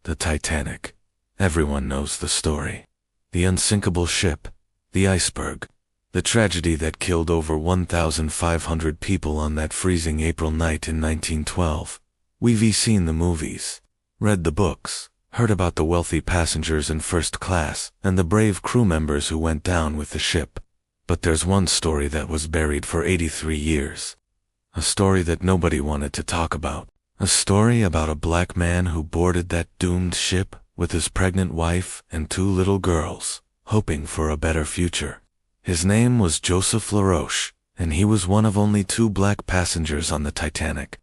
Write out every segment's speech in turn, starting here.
The Titanic. Everyone knows the story. The unsinkable ship, the iceberg, the tragedy that killed over 1,500 people on that freezing April night in 1912. We've seen the movies, read the books, heard about the wealthy passengers in first class and the brave crew members who went down with the ship. But there's one story that was buried for 83 years. A story that nobody wanted to talk about. A story about a black man who boarded that doomed ship with his pregnant wife and 2 little girls, hoping for a better future. His name was Joseph Laroche, and he was one of only 2 black passengers on the Titanic.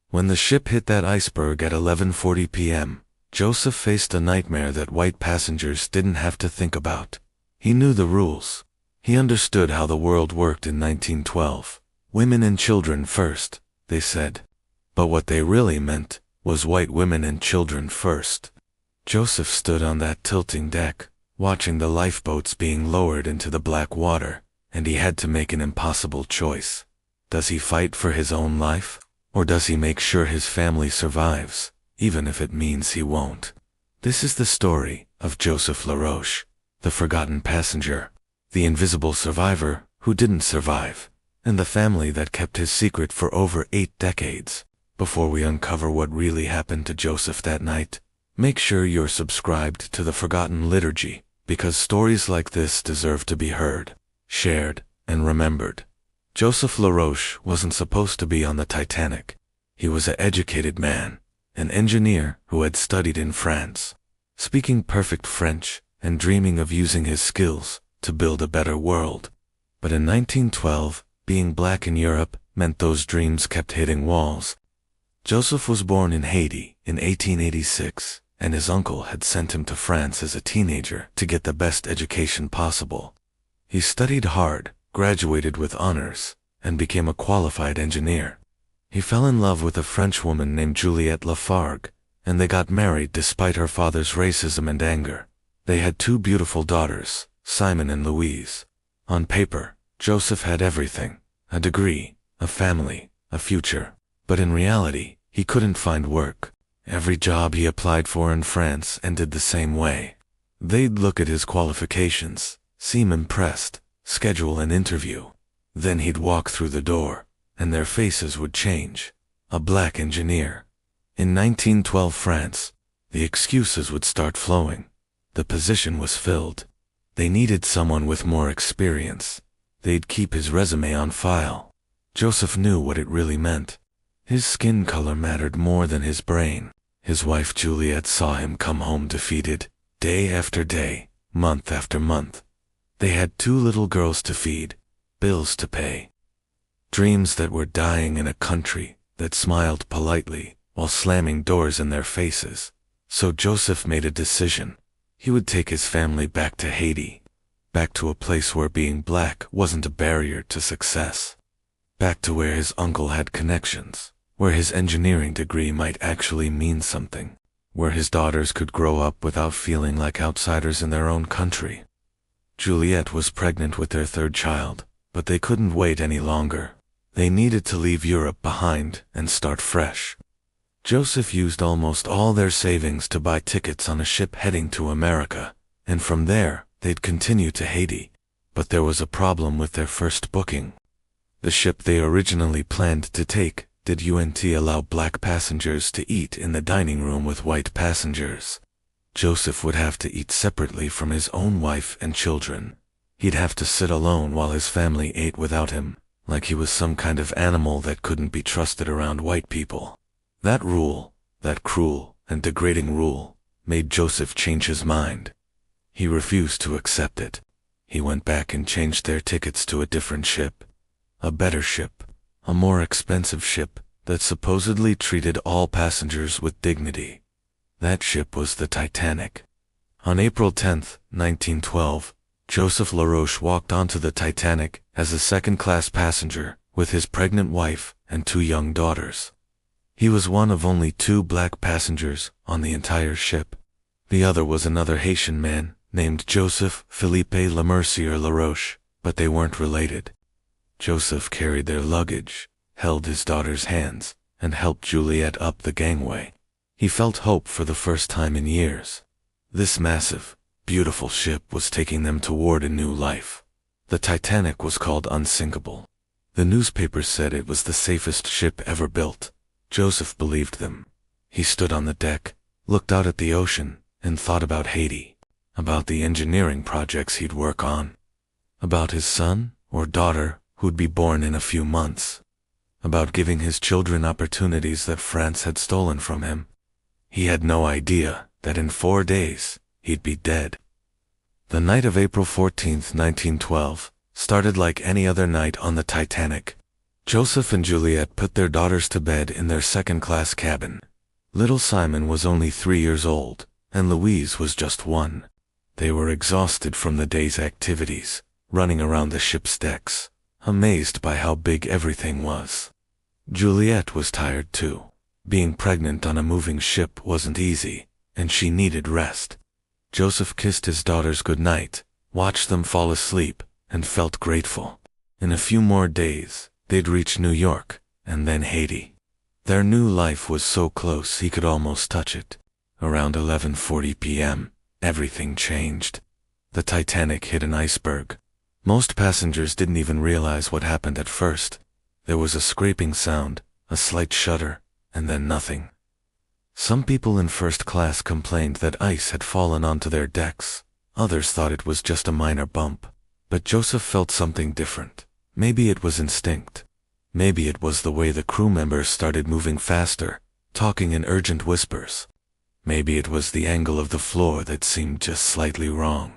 When the ship hit that iceberg at 11:40 p.m., Joseph faced a nightmare that white passengers didn't have to think about. He knew the rules. He understood how the world worked in 1912. Women and children first, they said. But what they really meant was white women and children first. Joseph stood on that tilting deck, watching the lifeboats being lowered into the black water, and he had to make an impossible choice. Does he fight for his own life, or does he make sure his family survives, even if it means he won't? This is the story of Joseph Laroche, the forgotten passenger, the invisible survivor who didn't survive, and the family that kept his secret for over 8 decades. Before we uncover what really happened to Joseph that night, make sure you're subscribed to the Forgotten Liturgy, because stories like this deserve to be heard, shared, and remembered. Joseph Laroche wasn't supposed to be on the Titanic. He was an educated man, an engineer who had studied in France, speaking perfect French and dreaming of using his skills to build a better world. But in 1912, being black in Europe meant those dreams kept hitting walls. Joseph was born in Haiti in 1886, and his uncle had sent him to France as a teenager to get the best education possible. He studied hard, graduated with honors, and became a qualified engineer. He fell in love with a French woman named Juliette Lafargue, and they got married despite her father's racism and anger. They had 2 beautiful daughters, Simon and Louise. On paper, Joseph had everything: a degree, a family, a future. But in reality, he couldn't find work. Every job he applied for in France ended the same way. They'd look at his qualifications, seem impressed, schedule an interview. Then he'd walk through the door, and their faces would change. A black engineer. In 1912 France, the excuses would start flowing. The position was filled. They needed someone with more experience. They'd keep his resume on file. Joseph knew what it really meant. His skin color mattered more than his brain. His wife Juliette saw him come home defeated, day after day, month after month. They had 2 little girls to feed, bills to pay. Dreams that were dying in a country that smiled politely while slamming doors in their faces. So Joseph made a decision. He would take his family back to Haiti, back to a place where being black wasn't a barrier to success, back to where his uncle had connections, where his engineering degree might actually mean something, where his daughters could grow up without feeling like outsiders in their own country. Juliette was pregnant with their 3rd child, but they couldn't wait any longer. They needed to leave Europe behind and start fresh. Joseph used almost all their savings to buy tickets on a ship heading to America, and from there, they'd continue to Haiti. But there was a problem with their first booking. The ship they originally planned to take didn't allow black passengers to eat in the dining room with white passengers. Joseph would have to eat separately from his own wife and children. He'd have to sit alone while his family ate without him, like he was some kind of animal that couldn't be trusted around white people. That rule, that cruel and degrading rule, made Joseph change his mind. He refused to accept it. He went back and changed their tickets to a different ship. A better ship. A more expensive ship that supposedly treated all passengers with dignity. That ship was the Titanic. On April 10, 1912, Joseph Laroche walked onto the Titanic as a second-class passenger with his pregnant wife and 2 young daughters. He was one of only 2 black passengers on the entire ship. The other was another Haitian man named Joseph Philippe Lemercier Laroche, but they weren't related. Joseph carried their luggage, held his daughter's hands, and helped Juliette up the gangway. He felt hope for the first time in years. This massive, beautiful ship was taking them toward a new life. The Titanic was called unsinkable. The newspapers said it was the safest ship ever built. Joseph believed them. He stood on the deck, looked out at the ocean, and thought about Haiti, about the engineering projects he'd work on, about his son or daughter who'd be born in a few months, about giving his children opportunities that France had stolen from him. He had no idea that in 4 days, he'd be dead. The night of April 14th, 1912, started like any other night on the Titanic. Joseph and Juliet put their daughters to bed in their second-class cabin. Little Simon was only 3 years old, and Louise was just 1. They were exhausted from the day's activities, running around the ship's decks, amazed by how big everything was. Juliet was tired too. Being pregnant on a moving ship wasn't easy, and she needed rest. Joseph kissed his daughters goodnight, watched them fall asleep, and felt grateful. In a few more days, they'd reach New York, and then Haiti. Their new life was so close he could almost touch it. Around 11:40 p.m., everything changed. The Titanic hit an iceberg. Most passengers didn't even realize what happened at first. There was a scraping sound, a slight shudder, and then nothing. Some people in first class complained that ice had fallen onto their decks. Others thought it was just a minor bump. But Joseph felt something different. Maybe it was instinct. Maybe it was the way the crew members started moving faster, talking in urgent whispers. Maybe it was the angle of the floor that seemed just slightly wrong.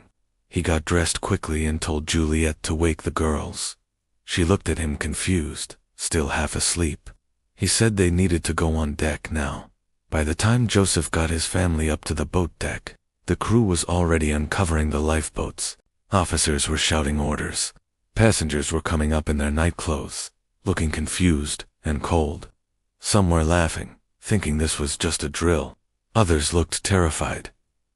He got dressed quickly and told Juliet to wake the girls. She looked at him confused, still half asleep. He said they needed to go on deck now. By the time Joseph got his family up to the boat deck, the crew was already uncovering the lifeboats. Officers were shouting orders. Passengers were coming up in their nightclothes, looking confused and cold. Some were laughing, thinking this was just a drill. Others looked terrified.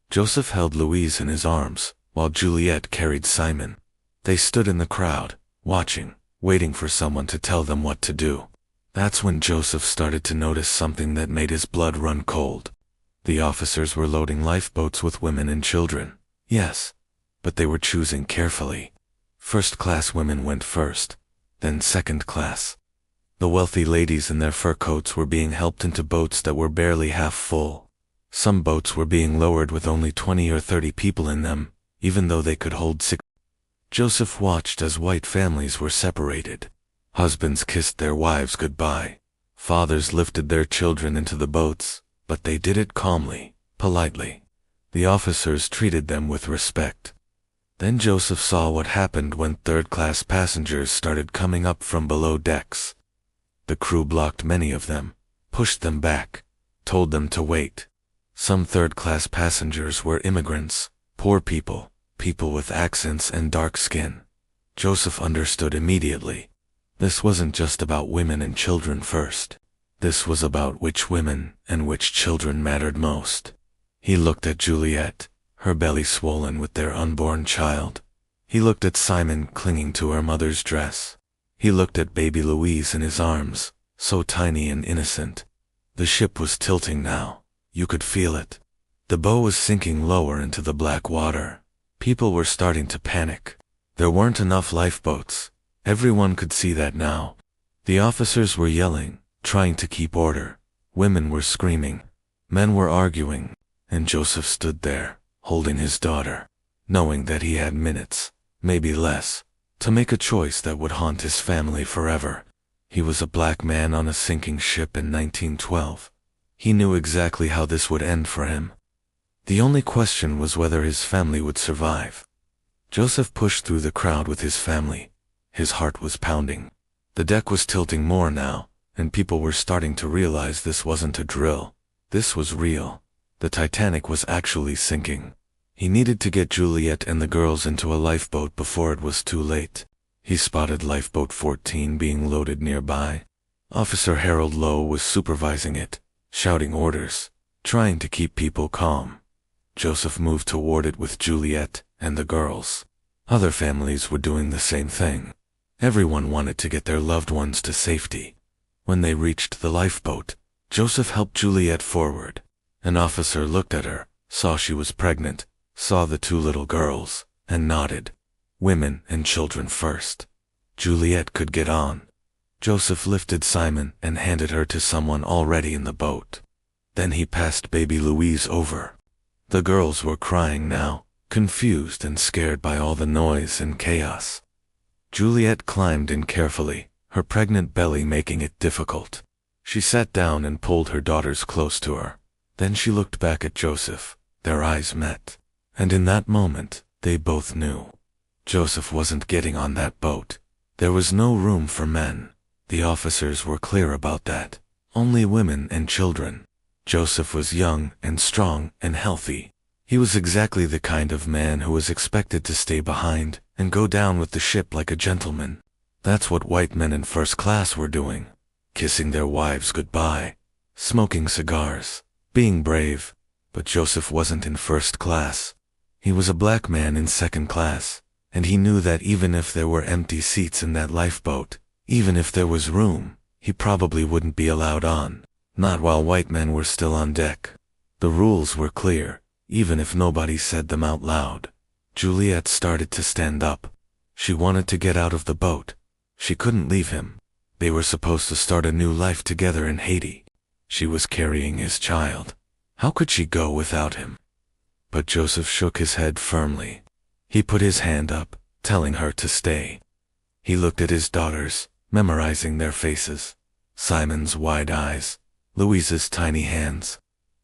Joseph held Louise in his arms, while Juliet carried Simon. They stood in the crowd, watching, waiting for someone to tell them what to do. That's when Joseph started to notice something that made his blood run cold. The officers were loading lifeboats with women and children. Yes, but they were choosing carefully. First-class women went first, then second class. The wealthy ladies in their fur coats were being helped into boats that were barely half full. Some boats were being lowered with only 20 or 30 people in them, even though they could hold 6. Joseph watched as white families were separated. Husbands kissed their wives goodbye. Fathers lifted their children into the boats, but they did it calmly, politely. The officers treated them with respect. Then Joseph saw what happened when third-class passengers started coming up from below decks. The crew blocked many of them, pushed them back, told them to wait. Some third-class passengers were immigrants, poor people, people with accents and dark skin. Joseph understood immediately. This wasn't just about women and children first. This was about which women and which children mattered most. He looked at Juliet, her belly swollen with their unborn child. He looked at Simon clinging to her mother's dress. He looked at baby Louise in his arms, so tiny and innocent. The ship was tilting now. You could feel it. The bow was sinking lower into the black water. People were starting to panic. There weren't enough lifeboats. Everyone could see that now. The officers were yelling, trying to keep order. Women were screaming. Men were arguing. And Joseph stood there, holding his daughter, knowing that he had minutes, maybe less, to make a choice that would haunt his family forever. He was a black man on a sinking ship in 1912. He knew exactly how this would end for him. The only question was whether his family would survive. Joseph pushed through the crowd with his family. His heart was pounding. The deck was tilting more now, and people were starting to realize this wasn't a drill. This was real. The Titanic was actually sinking. He needed to get Juliet and the girls into a lifeboat before it was too late. He spotted lifeboat 14 being loaded nearby. Officer Harold Lowe was supervising it, shouting orders, trying to keep people calm. Joseph moved toward it with Juliet and the girls. Other families were doing the same thing. Everyone wanted to get their loved ones to safety. When they reached the lifeboat, Joseph helped Juliet forward. An officer looked at her, saw she was pregnant, saw the two little girls, and nodded. Women and children first. Juliet could get on. Joseph lifted Simon and handed her to someone already in the boat. Then he passed baby Louise over. The girls were crying now, confused and scared by all the noise and chaos. Juliet climbed in carefully, her pregnant belly making it difficult. She sat down and pulled her daughters close to her. Then she looked back at Joseph. Their eyes met. And in that moment, they both knew. Joseph wasn't getting on that boat. There was no room for men. The officers were clear about that. Only women and children. Joseph was young and strong and healthy. He was exactly the kind of man who was expected to stay behind and go down with the ship like a gentleman. That's what white men in first class were doing. Kissing their wives goodbye. Smoking cigars. Being brave. But Joseph wasn't in first class. He was a black man in second class, and he knew that even if there were empty seats in that lifeboat, even if there was room, he probably wouldn't be allowed on, not while white men were still on deck. The rules were clear, even if nobody said them out loud. Juliet started to stand up. She wanted to get out of the boat. She couldn't leave him. They were supposed to start a new life together in Haiti. She was carrying his child. How could she go without him? But Joseph shook his head firmly. He put his hand up, telling her to stay. He looked at his daughters, memorizing their faces. Simon's wide eyes, Louise's tiny hands.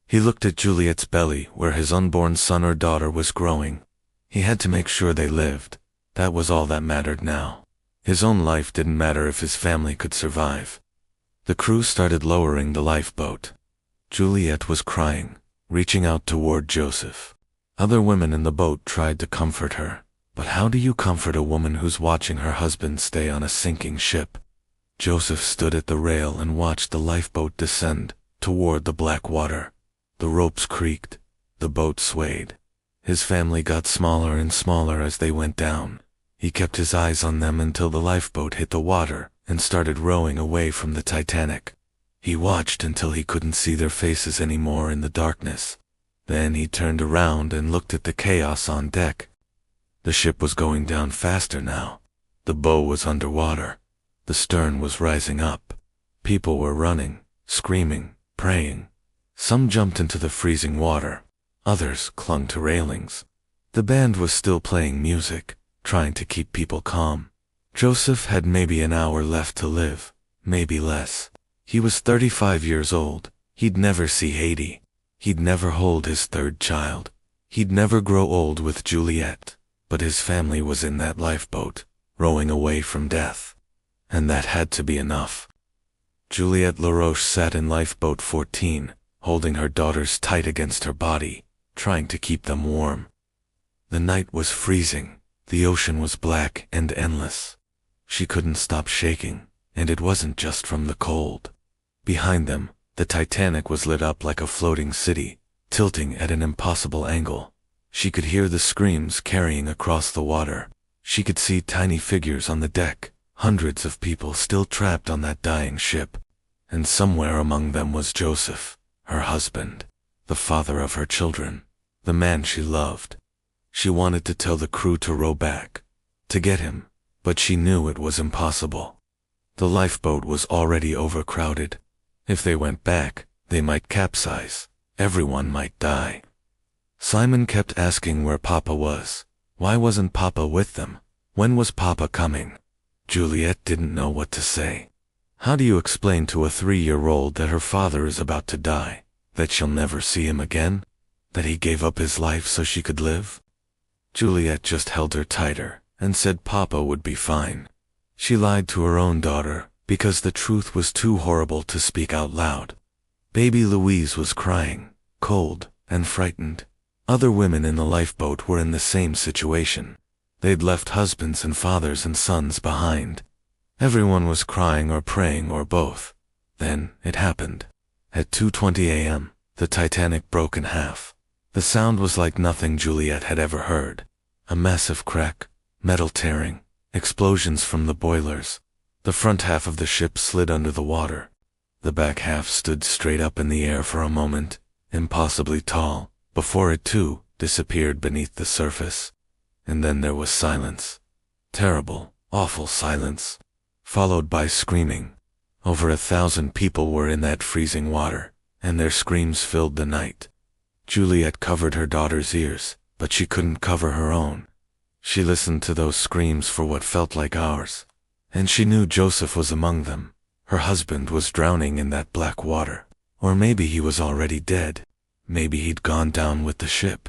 He looked at Juliet's belly where his unborn son or daughter was growing. He had to make sure they lived. That was all that mattered now. His own life didn't matter if his family could survive. The crew started lowering the lifeboat. Juliet was crying, reaching out toward Joseph. Other women in the boat tried to comfort her. But how do you comfort a woman who's watching her husband stay on a sinking ship? Joseph stood at the rail and watched the lifeboat descend toward the black water. The ropes creaked. The boat swayed. His family got smaller and smaller as they went down. He kept his eyes on them until the lifeboat hit the water and started rowing away from the Titanic. He watched until he couldn't see their faces anymore in the darkness. Then he turned around and looked at the chaos on deck. The ship was going down faster now. The bow was underwater. The stern was rising up. People were running, screaming, praying. Some jumped into the freezing water. Others clung to railings. The band was still playing music, trying to keep people calm. Joseph had maybe an hour left to live, maybe less. He was 35 years old. He'd never see Haiti. He'd never hold his third child. He'd never grow old with Juliet. But his family was in that lifeboat, rowing away from death. And that had to be enough. Juliet Laroche sat in lifeboat 14, holding her daughters tight against her body, trying to keep them warm. The night was freezing. The ocean was black and endless. She couldn't stop shaking, and it wasn't just from the cold. Behind them, the Titanic was lit up like a floating city, tilting at an impossible angle. She could hear the screams carrying across the water. She could see tiny figures on the deck, hundreds of people still trapped on that dying ship. And somewhere among them was Joseph, her husband, the father of her children, the man she loved. She wanted to tell the crew to row back, to get him, but she knew it was impossible. The lifeboat was already overcrowded. If they went back, they might capsize. Everyone might die. Simon kept asking where Papa was. Why wasn't Papa with them? When was Papa coming? Juliet didn't know what to say. How do you explain to a 3-year-old that her father is about to die? That she'll never see him again? That he gave up his life so she could live? Juliet just held her tighter and said Papa would be fine. She lied to her own daughter because the truth was too horrible to speak out loud. Baby Louise was crying, cold and frightened. Other women in the lifeboat were in the same situation. They'd left husbands and fathers and sons behind. Everyone was crying or praying or both. Then it happened. At 2:20 a.m., the Titanic broke in half. The sound was like nothing Juliet had ever heard. A massive crack, metal tearing, explosions from the boilers. The front half of the ship slid under the water. The back half stood straight up in the air for a moment, impossibly tall, before it too disappeared beneath the surface. And then there was silence. Terrible, awful silence, followed by screaming. Over 1,000 people were in that freezing water, and their screams filled the night. Juliet covered her daughter's ears, but she couldn't cover her own. She listened to those screams for what felt like hours, and she knew Joseph was among them. Her husband was drowning in that black water. Or maybe he was already dead. Maybe he'd gone down with the ship.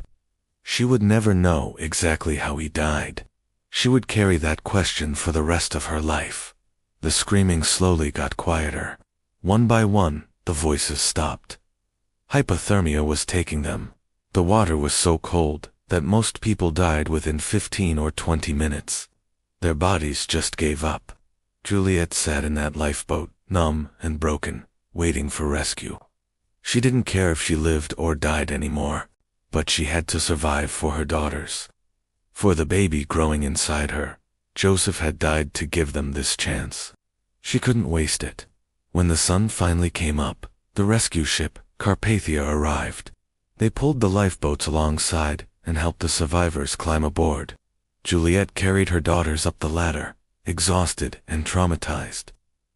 She would never know exactly how he died. She would carry that question for the rest of her life. The screaming slowly got quieter. One by one, the voices stopped. Hypothermia was taking them. The water was so cold that most people died within 15 or 20 minutes. Their bodies just gave up. Juliet sat in that lifeboat, numb and broken, waiting for rescue. She didn't care if she lived or died anymore, but she had to survive for her daughters. For the baby growing inside her. Joseph had died to give them this chance. She couldn't waste it. When the sun finally came up, the rescue ship, Carpathia, arrived. They pulled the lifeboats alongside and helped the survivors climb aboard. Juliet carried her daughters up the ladder, exhausted and traumatized.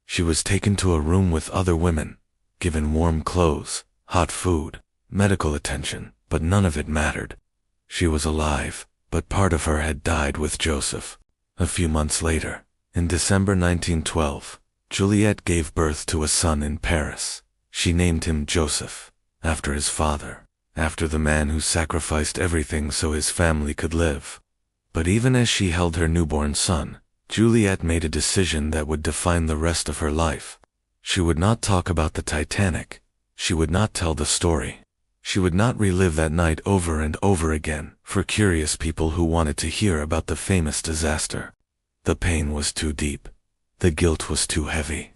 She was taken to a room with other women, given warm clothes, hot food, medical attention, but none of it mattered. She was alive, but part of her had died with Joseph. A few months later, in December 1912, Juliet gave birth to a son in Paris. She named him Joseph, after his father, after the man who sacrificed everything so his family could live. But even as she held her newborn son, Juliet made a decision that would define the rest of her life. She would not talk about the Titanic. She would not tell the story. She would not relive that night over and over again for curious people who wanted to hear about the famous disaster. The pain was too deep. The guilt was too heavy.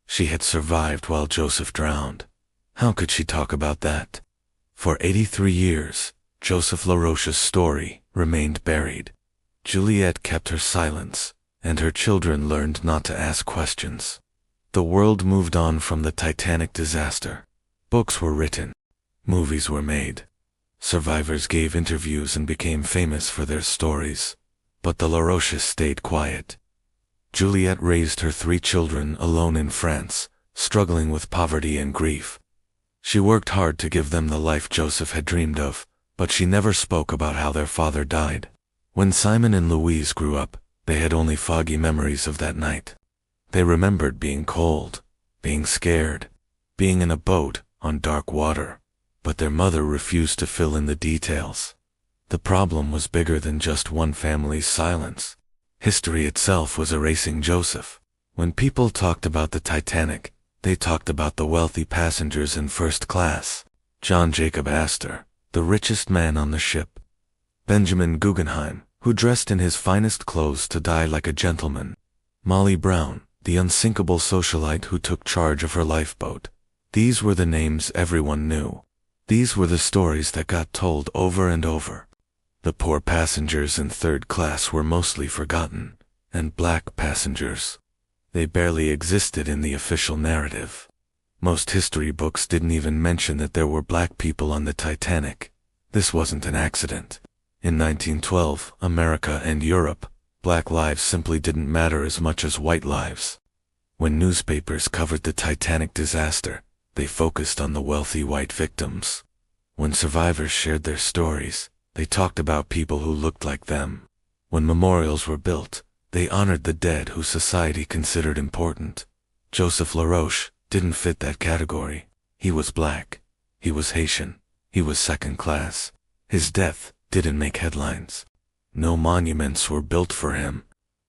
She had survived while Joseph drowned. How could she talk about that? For 83 years, Joseph Laroche's story remained buried. Juliet kept her silence, and her children learned not to ask questions. The world moved on from the Titanic disaster. Books were written. Movies were made. Survivors gave interviews and became famous for their stories. But the Laroches stayed quiet. Juliet raised her 3 children alone in France, struggling with poverty and grief. She worked hard to give them the life Joseph had dreamed of, but she never spoke about how their father died. When Simon and Louise grew up, they had only foggy memories of that night. They remembered being cold, being scared, being in a boat on dark water, but their mother refused to fill in the details. The problem was bigger than just one family's silence. History itself was erasing Joseph. When people talked about the Titanic, they talked about the wealthy passengers in first class. John Jacob Astor, the richest man on the ship. Benjamin Guggenheim, who dressed in his finest clothes to die like a gentleman. Molly Brown, the unsinkable socialite who took charge of her lifeboat. These were the names everyone knew. These were the stories that got told over and over. The poor passengers in third class were mostly forgotten, and black passengers. They barely existed in the official narrative. Most history books didn't even mention that there were black people on the Titanic. This wasn't an accident. In 1912, America and Europe, black lives simply didn't matter as much as white lives. When newspapers covered the Titanic disaster, they focused on the wealthy white victims. When survivors shared their stories, they talked about people who looked like them. When memorials were built, they honored the dead who society considered important. Joseph Laroche didn't fit that category. He was black. He was Haitian. He was second class. His death didn't make headlines. No monuments were built for him.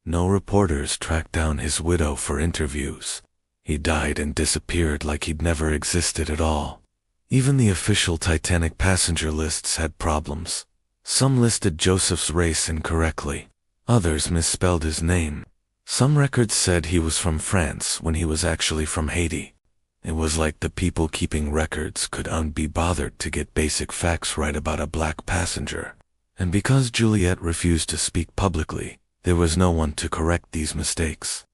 No reporters tracked down his widow for interviews. He died and disappeared like he'd never existed at all. Even the official Titanic passenger lists had problems. Some listed Joseph's race incorrectly. Others misspelled his name. Some records said he was from France when he was actually from Haiti. It was like the people keeping records couldn't be bothered to get basic facts right about a black passenger. And because Juliet refused to speak publicly, there was no one to correct these mistakes.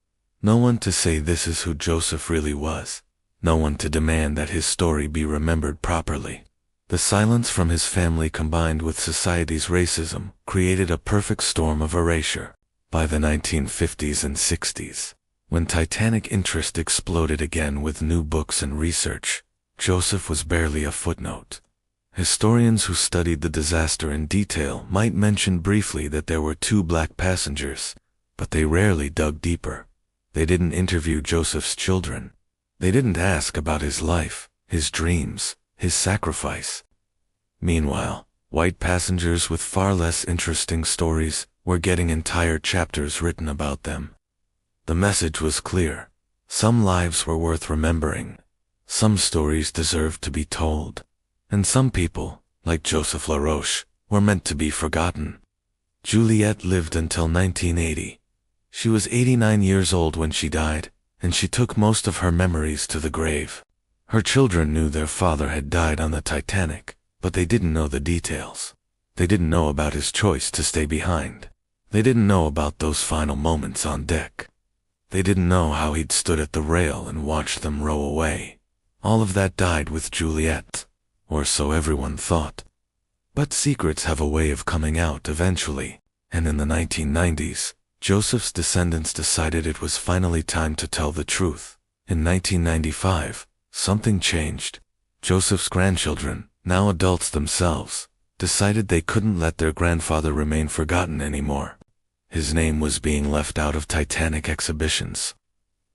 No one to say this is who Joseph really was. No one to demand that his story be remembered properly. The silence from his family combined with society's racism created a perfect storm of erasure. By the 1950s and 60s, when Titanic interest exploded again with new books and research, Joseph was barely a footnote. Historians who studied the disaster in detail might mention briefly that there were 2 black passengers, but they rarely dug deeper. They didn't interview Joseph's children. They didn't ask about his life, his dreams, his sacrifice. Meanwhile, white passengers with far less interesting stories were getting entire chapters written about them. The message was clear. Some lives were worth remembering. Some stories deserved to be told. And some people, like Joseph Laroche, were meant to be forgotten. Juliette lived until 1980. She was 89 years old when she died, and she took most of her memories to the grave. Her children knew their father had died on the Titanic, but they didn't know the details. They didn't know about his choice to stay behind. They didn't know about those final moments on deck. They didn't know how he'd stood at the rail and watched them row away. All of that died with Juliette, or so everyone thought. But secrets have a way of coming out eventually, and in the 1990s, Joseph's descendants decided it was finally time to tell the truth. In 1995, something changed. Joseph's grandchildren, now adults themselves, decided they couldn't let their grandfather remain forgotten anymore. His name was being left out of Titanic exhibitions.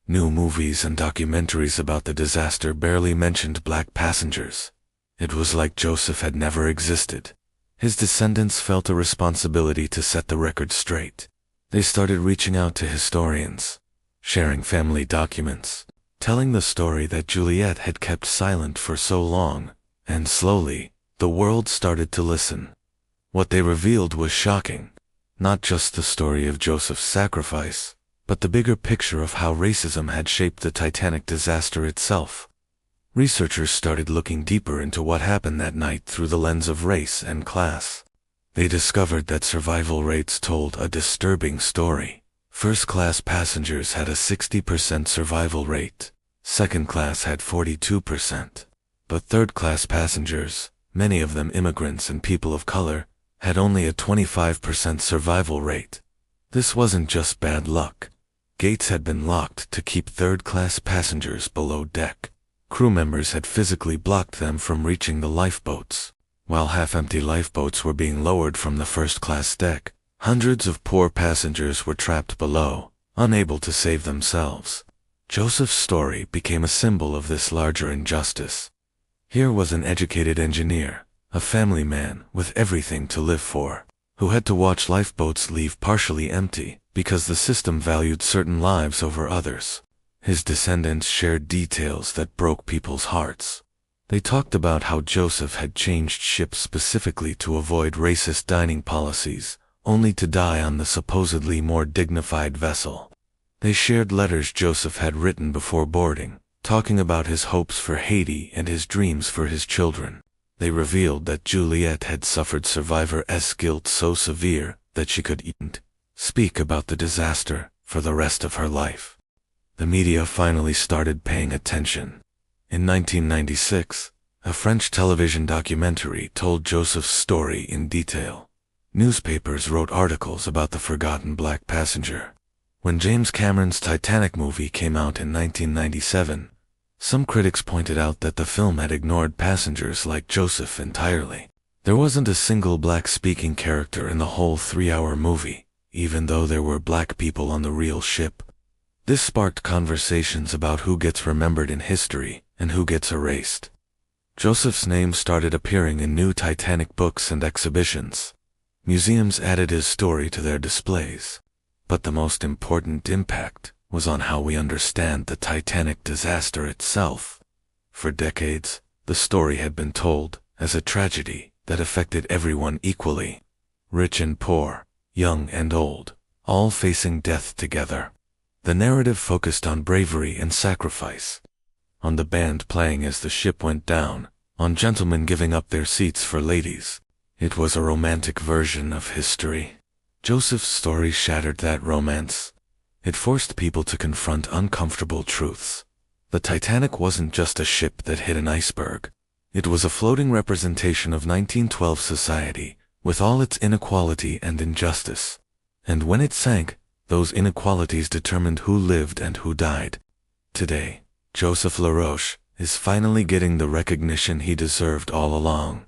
New movies and documentaries about the disaster barely mentioned black passengers. It was like Joseph had never existed. His descendants felt a responsibility to set the record straight. They started reaching out to historians, sharing family documents, telling the story that Juliette had kept silent for so long, and slowly, the world started to listen. What they revealed was shocking. Not just the story of Joseph's sacrifice, but the bigger picture of how racism had shaped the Titanic disaster itself. Researchers started looking deeper into what happened that night through the lens of race and class. They discovered that survival rates told a disturbing story. First-class passengers had a 60% survival rate. Second class had 42%. But third-class passengers, many of them immigrants and people of color, had only a 25% survival rate. This wasn't just bad luck. Gates had been locked to keep third-class passengers below deck. Crew members had physically blocked them from reaching the lifeboats. While half-empty lifeboats were being lowered from the first-class deck, hundreds of poor passengers were trapped below, unable to save themselves. Joseph's story became a symbol of this larger injustice. Here was an educated engineer, a family man with everything to live for, who had to watch lifeboats leave partially empty because the system valued certain lives over others. His descendants shared details that broke people's hearts. They talked about how Joseph had changed ships specifically to avoid racist dining policies, only to die on the supposedly more dignified vessel. They shared letters Joseph had written before boarding, talking about his hopes for Haiti and his dreams for his children. They revealed that Juliette had suffered survivor-esque guilt so severe that she couldn't speak about the disaster for the rest of her life. The media finally started paying attention. In 1996, a French television documentary told Joseph's story in detail. Newspapers wrote articles about the forgotten black passenger. When James Cameron's Titanic movie came out in 1997, some critics pointed out that the film had ignored passengers like Joseph entirely. There wasn't a single black-speaking character in the whole 3-hour movie, even though there were black people on the real ship. This sparked conversations about who gets remembered in history and who gets erased. Joseph's name started appearing in new Titanic books and exhibitions. Museums added his story to their displays. But the most important impact was on how we understand the Titanic disaster itself. For decades, the story had been told as a tragedy that affected everyone equally. Rich and poor, young and old, all facing death together. The narrative focused on bravery and sacrifice, on the band playing as the ship went down, on gentlemen giving up their seats for ladies. It was a romantic version of history. Joseph's story shattered that romance. It forced people to confront uncomfortable truths. The Titanic wasn't just a ship that hit an iceberg. It was a floating representation of 1912 society, with all its inequality and injustice. And when it sank, those inequalities determined who lived and who died. Today, Joseph Laroche is finally getting the recognition he deserved all along.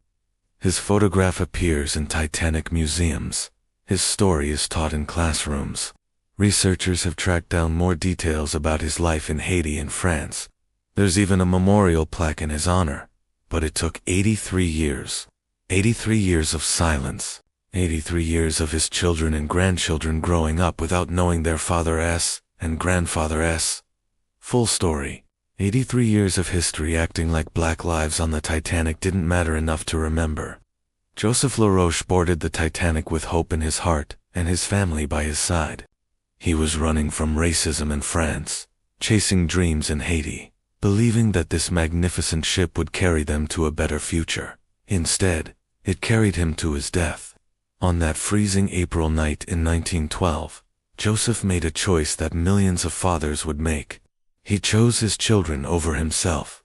His photograph appears in Titanic museums. His story is taught in classrooms. Researchers have tracked down more details about his life in Haiti and France. There's even a memorial plaque in his honor. But it took 83 years. 83 years of silence. 83 years of his children and grandchildren growing up without knowing their father and grandfather. Full story. 83 years of history acting like black lives on the Titanic didn't matter enough to remember. Joseph Laroche boarded the Titanic with hope in his heart and his family by his side. He was running from racism in France, chasing dreams in Haiti, believing that this magnificent ship would carry them to a better future. Instead, it carried him to his death. On that freezing April night in 1912, Joseph made a choice that millions of fathers would make. He chose his children over himself.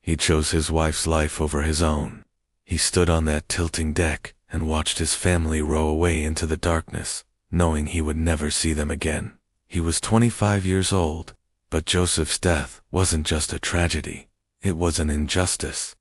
He chose his wife's life over his own. He stood on that tilting deck and watched his family row away into the darkness, knowing he would never see them again. He was 25 years old, but Joseph's death wasn't just a tragedy, it was an injustice.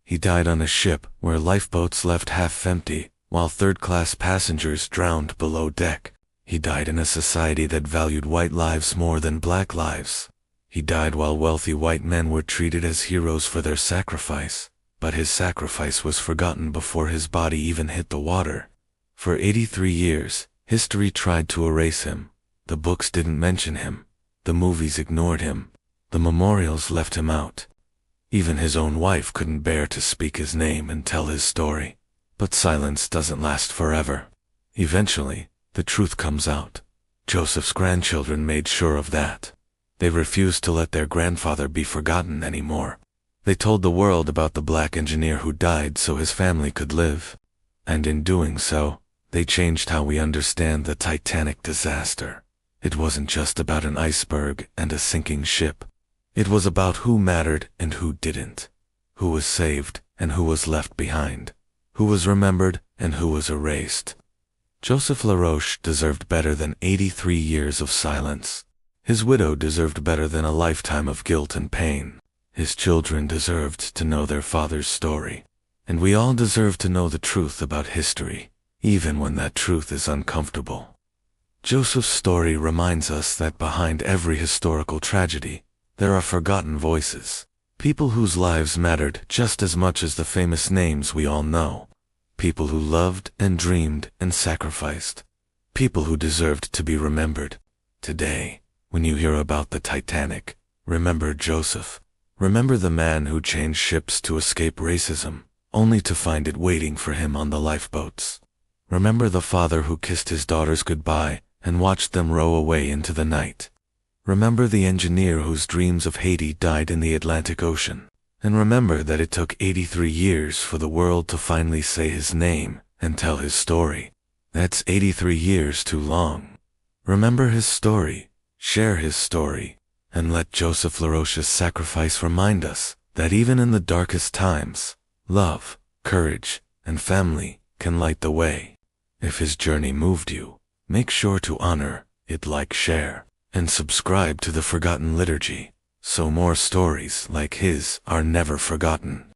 He died on a ship where lifeboats left half empty, while third-class passengers drowned below deck. He died in a society that valued white lives more than black lives. He died while wealthy white men were treated as heroes for their sacrifice, but his sacrifice was forgotten before his body even hit the water. For 83 years, history tried to erase him. The books didn't mention him. The movies ignored him. The memorials left him out. Even his own wife couldn't bear to speak his name and tell his story. But silence doesn't last forever. Eventually, the truth comes out. Joseph's grandchildren made sure of that. They refused to let their grandfather be forgotten anymore. They told the world about the black engineer who died so his family could live. And in doing so, they changed how we understand the Titanic disaster. It wasn't just about an iceberg and a sinking ship. It was about who mattered and who didn't. Who was saved and who was left behind. Who was remembered and who was erased. Joseph Laroche deserved better than 83 years of silence. His widow deserved better than a lifetime of guilt and pain. His children deserved to know their father's story. And we all deserve to know the truth about history, even when that truth is uncomfortable. Joseph's story reminds us that behind every historical tragedy, there are forgotten voices. People whose lives mattered just as much as the famous names we all know. People who loved and dreamed and sacrificed. People who deserved to be remembered. Today, when you hear about the Titanic, remember Joseph. Remember the man who changed ships to escape racism, only to find it waiting for him on the lifeboats. Remember the father who kissed his daughters goodbye and watched them row away into the night. Remember the engineer whose dreams of Haiti died in the Atlantic Ocean. And remember that it took 83 years for the world to finally say his name and tell his story. That's 83 years too long. Remember his story, share his story, and let Joseph Laroche's sacrifice remind us that even in the darkest times, love, courage, and family can light the way. If his journey moved you, make sure to honor it, like, share, and subscribe to the Forgotten Liturgy, so more stories like his are never forgotten.